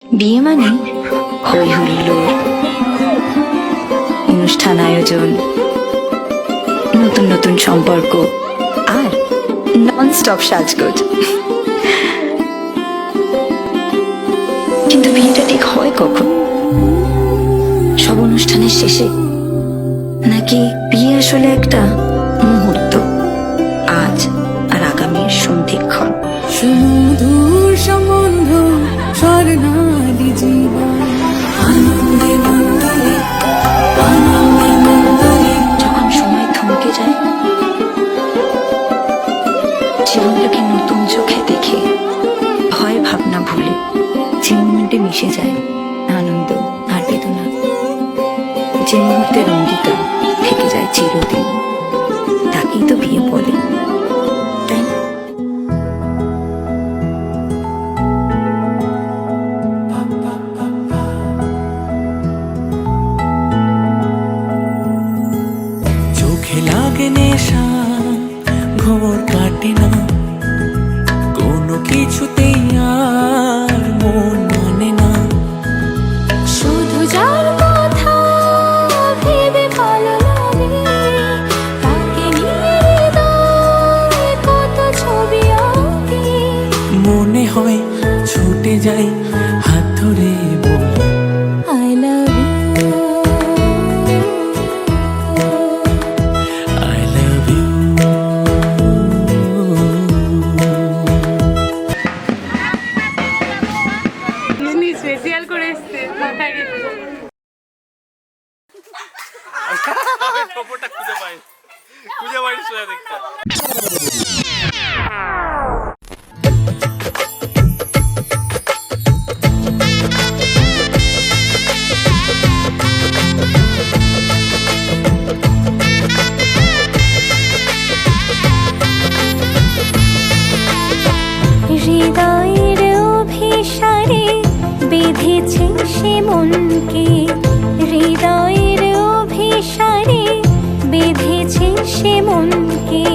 বিয়ে মানে হই হুল্লোড়, অনুষ্ঠান আয়োজন, নতুন নতুন সম্পর্ক আর নন স্টপ সাজগোজ। কিন্তু বিয়েটা ঠিক হয় কখন? সব অনুষ্ঠানের শেষে, নাকি বিয়ে আসলে একটা মুহূর্ত, আজ আর আগামীর সন্ধিক্ষণ? সুমধুর সম্বন্ধ স্বর্ণালী জীবন, আনন্দে মন্দলে আনন্দে মন্দলে। যখন সময় থমকে যায়, জীবনটাকে নতুন চোখে দেখে, ভয় ভাবনা ভুলে যে মুহূর্তে মিশে যায় আনন্দ আর বেদনা, যে মুহূর্তের অঙ্গীকার থেকে যায় চিরদিন, তাকেই তো বিয়ে বলে, তাই না? চোখে লাগে নেশা, ঘোর কাটে না, কোনো কিছুতেই আর মন মানে না। শুধু যার কথা ভেবে ভালো লাগে, তাকে নিয়ে হৃদয়ে কত ছবি আঁকি। মনে হয় ছুটে যাই হাত ধরে বলি I love you, I love you। Special করে এসছে মাথায় রেখে। খবরটা খুঁজে পাইনি সোজা দেখতে। হৃদয়ের অভিসারে বেঁধেছে সে মনকে, হৃদয়ের অভিসারে বেঁধেছে সে মনকে।